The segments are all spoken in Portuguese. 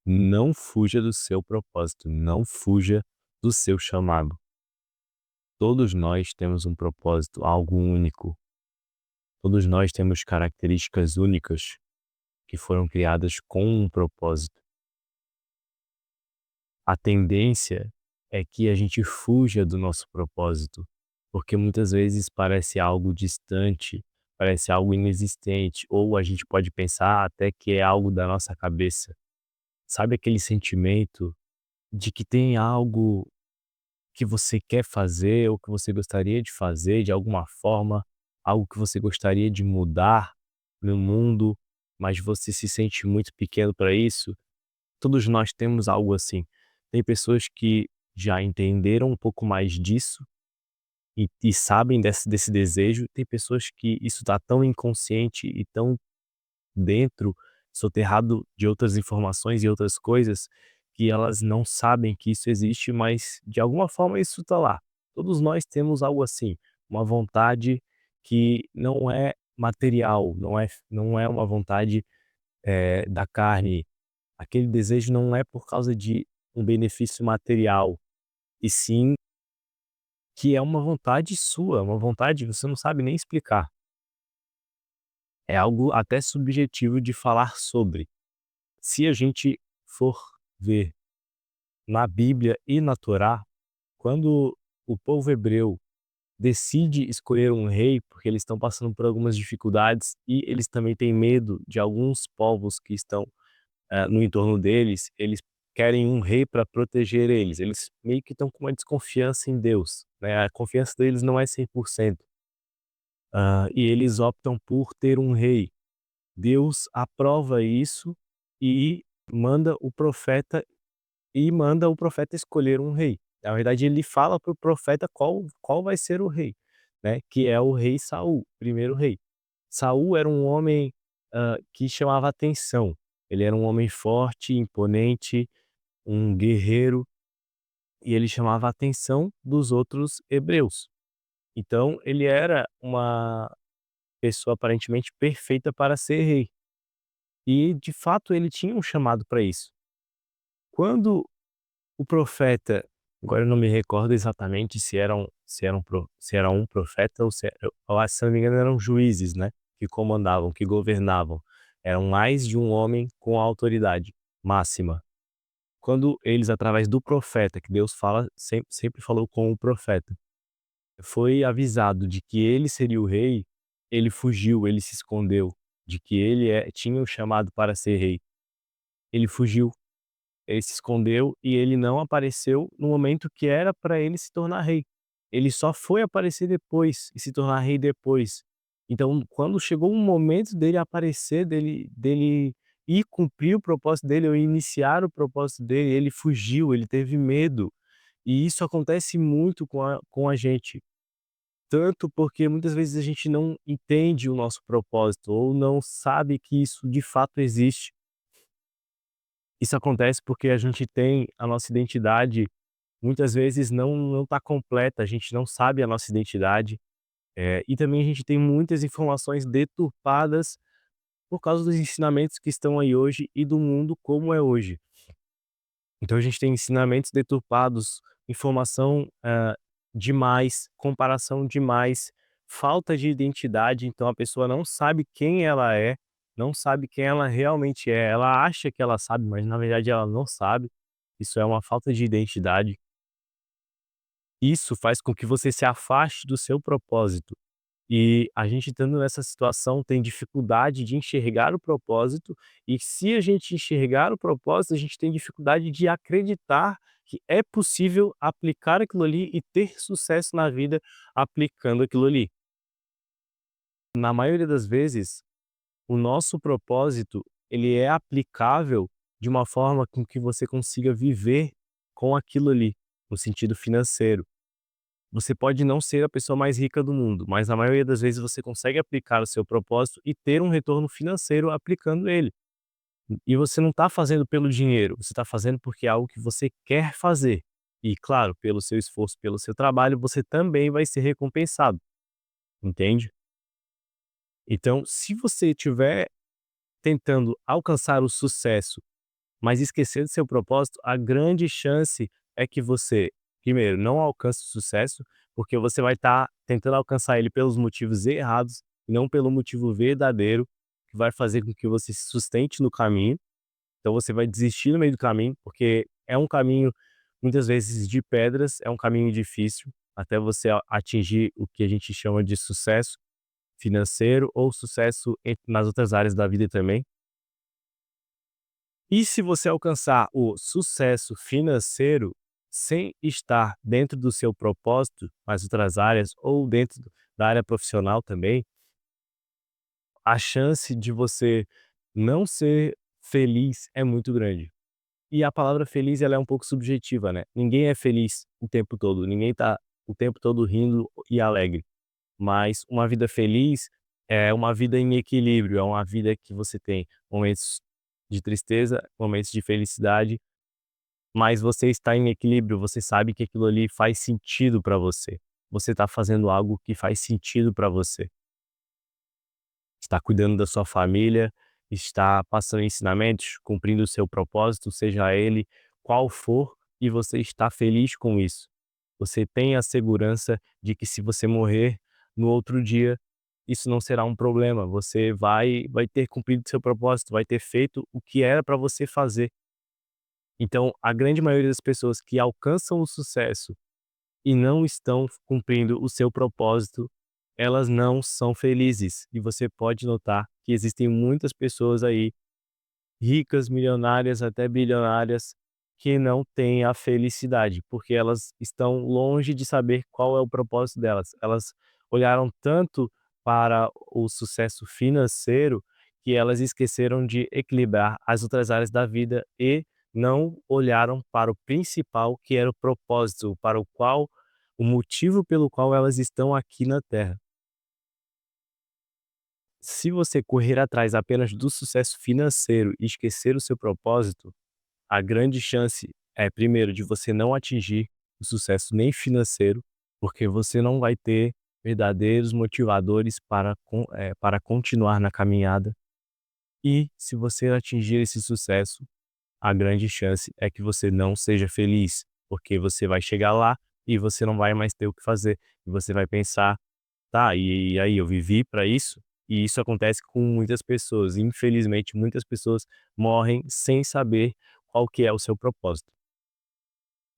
Não fuja do seu propósito, não fuja do seu chamado. Todos nós temos um propósito, algo único. Todos nós temos características únicas que foram criadas com um propósito. A tendência é que a gente fuja do nosso propósito, porque muitas vezes parece algo distante, parece algo inexistente, ou a gente pode pensar até que é algo da nossa cabeça. Sabe aquele sentimento de que tem algo que você quer fazer ou que você gostaria de fazer de alguma forma, algo que você gostaria de mudar no mundo, mas você se sente muito pequeno para isso? Todos nós temos algo assim. Tem pessoas que já entenderam um pouco mais disso e sabem desse desejo, tem pessoas que isso está tão inconsciente e tão dentro, soterrado de outras informações e outras coisas, que elas não sabem que isso existe, mas de alguma forma isso está lá. Todos nós temos algo assim, uma vontade que não é material, não é uma vontade, da carne. Aquele desejo não é por causa de um benefício material, e sim que é uma vontade sua, uma vontade que você não sabe nem explicar. É algo até subjetivo de falar sobre. Se a gente for ver na Bíblia e na Torá, quando o povo hebreu decide escolher um rei, porque eles estão passando por algumas dificuldades e eles também têm medo de alguns povos que estão no entorno deles, eles querem um rei para proteger eles. Eles meio que estão com uma desconfiança em Deus, né? A confiança deles não é 100%. E eles optam por ter um rei. Deus aprova isso e manda o profeta manda o profeta escolher um rei. Na verdade, ele fala para o profeta qual vai ser o rei, né, que é o rei Saul, primeiro rei. Saul era um homem, que chamava atenção. Ele era um homem forte, imponente, um guerreiro, e ele chamava a atenção dos outros hebreus. Então, ele era uma pessoa aparentemente perfeita para ser rei. E, de fato, ele tinha um chamado para isso. Quando o profeta, agora eu não me recordo exatamente se era um profeta ou se eu acho, se não me engano, eram juízes, né, que comandavam, que governavam. Eram mais de um homem com autoridade máxima. Quando eles, através do profeta, que Deus fala, sempre falou com o profeta, foi avisado de que ele seria o rei, ele fugiu, ele se escondeu, de que ele tinha o chamado para ser rei. Ele fugiu. Ele se escondeu e ele não apareceu no momento que era para ele se tornar rei. Ele só foi aparecer depois e se tornar rei depois. Então, quando chegou um momento dele aparecer, dele ir cumprir o propósito dele ou iniciar o propósito dele, ele fugiu, ele teve medo. E isso acontece muito com a gente, tanto porque muitas vezes a gente não entende o nosso propósito ou não sabe que isso de fato existe. Isso acontece porque a gente tem a nossa identidade, muitas vezes não está completa, a gente não sabe a nossa identidade, e também a gente tem muitas informações deturpadas por causa dos ensinamentos que estão aí hoje e do mundo como é hoje. Então a gente tem ensinamentos deturpados, informação, demais, comparação demais, falta de identidade, então a pessoa não sabe quem ela é, não sabe quem ela realmente é. Ela acha que ela sabe, mas na verdade ela não sabe. Isso é uma falta de identidade. Isso faz com que você se afaste do seu propósito. E a gente estando nessa situação tem dificuldade de enxergar o propósito, e se a gente enxergar o propósito, a gente tem dificuldade de acreditar que é possível aplicar aquilo ali e ter sucesso na vida aplicando aquilo ali. Na maioria das vezes, o nosso propósito, ele é aplicável de uma forma com que você consiga viver com aquilo ali, no sentido financeiro. Você pode não ser a pessoa mais rica do mundo, mas na maioria das vezes você consegue aplicar o seu propósito e ter um retorno financeiro aplicando ele. E você não está fazendo pelo dinheiro, você está fazendo porque é algo que você quer fazer. E claro, pelo seu esforço, pelo seu trabalho, você também vai ser recompensado, entende? Então, se você estiver tentando alcançar o sucesso Mas esquecer do seu propósito, a grande chance é que você, primeiro, não alcance o sucesso, porque você vai estar tentando alcançar ele pelos motivos errados, e não pelo motivo verdadeiro, que vai fazer com que você se sustente no caminho. Então você vai desistir no meio do caminho, porque é um caminho, muitas vezes, de pedras, é um caminho difícil, até você atingir o que a gente chama de sucesso financeiro ou sucesso nas outras áreas da vida também. E se você alcançar o sucesso financeiro sem estar dentro do seu propósito, nas outras áreas ou dentro da área profissional também, a chance de você não ser feliz é muito grande. E a palavra feliz, ela é um pouco subjetiva, né? Ninguém é feliz o tempo todo, ninguém tá o tempo todo rindo e alegre. Mas uma vida feliz é uma vida em equilíbrio, é uma vida que você tem momentos de tristeza, momentos de felicidade, mas você está em equilíbrio, você sabe que aquilo ali faz sentido para você. Você está fazendo algo que faz sentido para você. Está cuidando da sua família, está passando ensinamentos, cumprindo o seu propósito, seja ele qual for, e você está feliz com isso. Você tem a segurança de que se você morrer no outro dia, isso não será um problema. Você vai ter cumprido seu propósito, vai ter feito o que era para você fazer. Então, a grande maioria das pessoas que alcançam o sucesso e não estão cumprindo o seu propósito, elas não são felizes. E você pode notar que existem muitas pessoas aí, ricas, milionárias, até bilionárias, que não têm a felicidade, porque elas estão longe de saber qual é o propósito delas. Elas olharam tanto para o sucesso financeiro que elas esqueceram de equilibrar as outras áreas da vida e não olharam para o principal, que era o propósito, para o motivo pelo qual elas estão aqui na Terra. Se você correr atrás apenas do sucesso financeiro e esquecer o seu propósito, a grande chance é, primeiro, de você não atingir o sucesso nem financeiro, porque você não vai ter verdadeiros motivadores para continuar na caminhada. E se você atingir esse sucesso, a grande chance é que você não seja feliz, porque você vai chegar lá e você não vai mais ter o que fazer. E você vai pensar: tá, e aí eu vivi para isso? E isso acontece com muitas pessoas. Infelizmente, muitas pessoas morrem sem saber qual que é o seu propósito.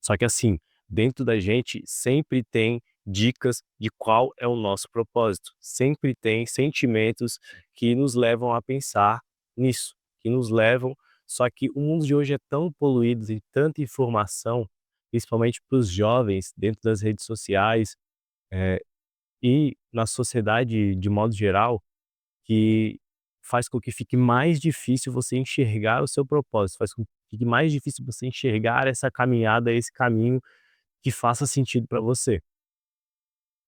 Só que assim, dentro da gente sempre tem dicas de qual é o nosso propósito. Sempre tem sentimentos que nos levam a pensar nisso, que nos levam. Só que o mundo de hoje é tão poluído, tem tanta informação, principalmente para os jovens, dentro das redes sociais, eh, e na sociedade de modo geral, que faz com que fique mais difícil você enxergar o seu propósito, faz com que fique mais difícil você enxergar essa caminhada, esse caminho que faça sentido para você.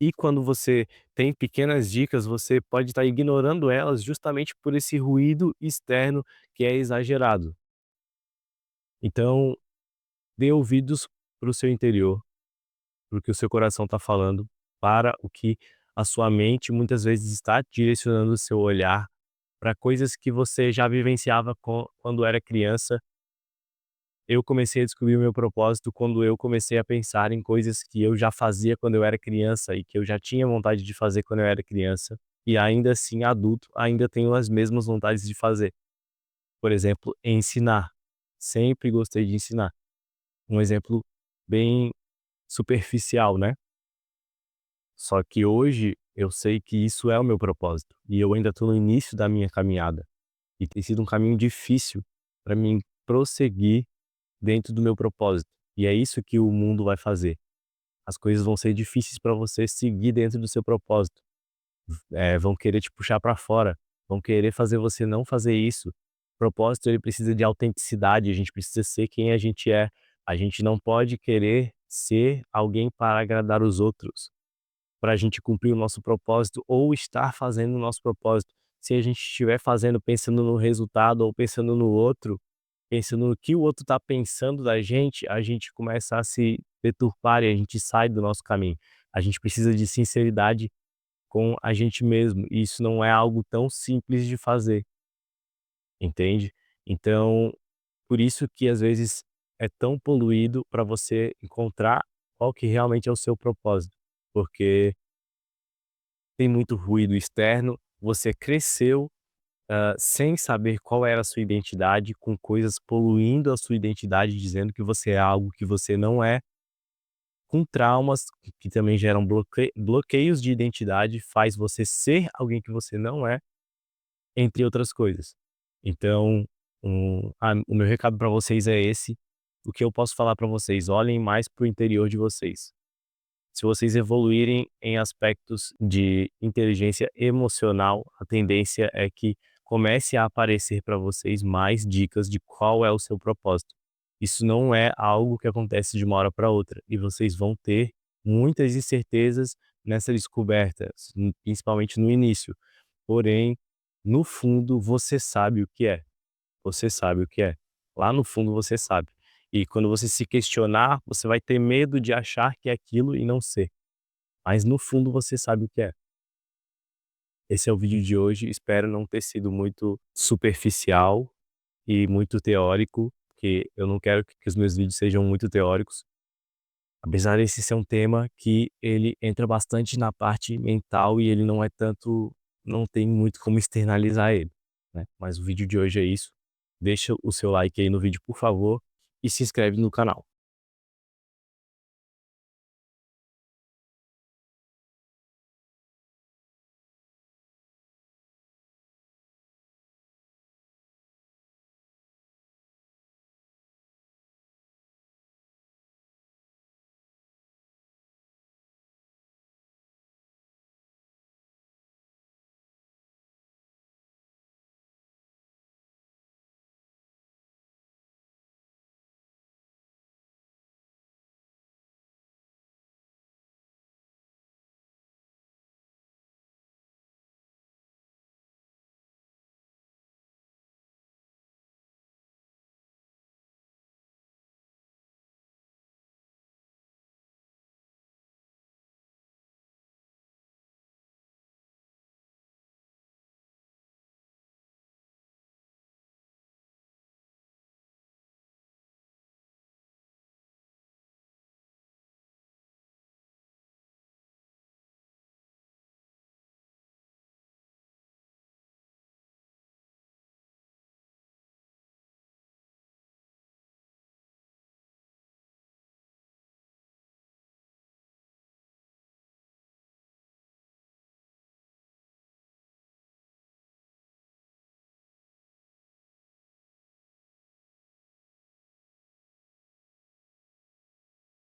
E quando você tem pequenas dicas, você pode estar ignorando elas justamente por esse ruído externo que é exagerado. Então, dê ouvidos para o seu interior, para o que o seu coração está falando, para o que a sua mente muitas vezes está direcionando o seu olhar para coisas que você já vivenciava quando era criança. Eu comecei a descobrir o meu propósito quando eu comecei a pensar em coisas que eu já fazia quando eu era criança e que eu já tinha vontade de fazer quando eu era criança, e ainda assim adulto, ainda tenho as mesmas vontades de fazer. Por exemplo, ensinar. Sempre gostei de ensinar. Um exemplo bem superficial, né? Só que hoje eu sei que isso é o meu propósito e eu ainda estou no início da minha caminhada. E tem sido um caminho difícil para mim prosseguir dentro do meu propósito. E é isso que o mundo vai fazer. As coisas vão ser difíceis para você seguir dentro do seu propósito. Vão querer te puxar para fora, vão querer fazer você não fazer isso. O propósito, ele precisa de autenticidade, a gente precisa ser quem a gente é. A gente não pode querer ser alguém para agradar os outros, para a gente cumprir o nosso propósito ou estar fazendo o nosso propósito. Se a gente estiver fazendo pensando no resultado ou pensando no outro, pensando no que o outro está pensando da gente, a gente começa a se deturpar e a gente sai do nosso caminho. A gente precisa de sinceridade com a gente mesmo, e isso não é algo tão simples de fazer, entende? Então, Por isso que às vezes é tão poluído para você encontrar qual que realmente é o seu propósito, porque tem muito ruído externo, você cresceu, sem saber qual era a sua identidade, com coisas poluindo a sua identidade, dizendo que você é algo que você não é, com traumas que também geram bloqueios de identidade, faz você ser alguém que você não é, entre outras coisas. Então, o meu recado para vocês é esse. O que eu posso falar para vocês? Olhem mais para o interior de vocês. Se vocês evoluírem em aspectos de inteligência emocional, a tendência é que comece a aparecer para vocês mais dicas de qual é o seu propósito. Isso não é algo que acontece de uma hora para outra, e vocês vão ter muitas incertezas nessa descoberta, principalmente no início. Porém, no fundo, você sabe o que é. Você sabe o que é. Lá no fundo você sabe. E quando você se questionar, você vai ter medo de achar que é aquilo e não ser. Mas no fundo você sabe o que é. Esse é o vídeo de hoje. Espero não ter sido muito superficial e muito teórico, porque eu não quero que os meus vídeos sejam muito teóricos. Apesar desse ser um tema que ele entra bastante na parte mental e ele não é tanto, não tem muito como externalizar ele, né. Mas o vídeo de hoje é isso. Deixa o seu like aí no vídeo, por favor, e se inscreve no canal.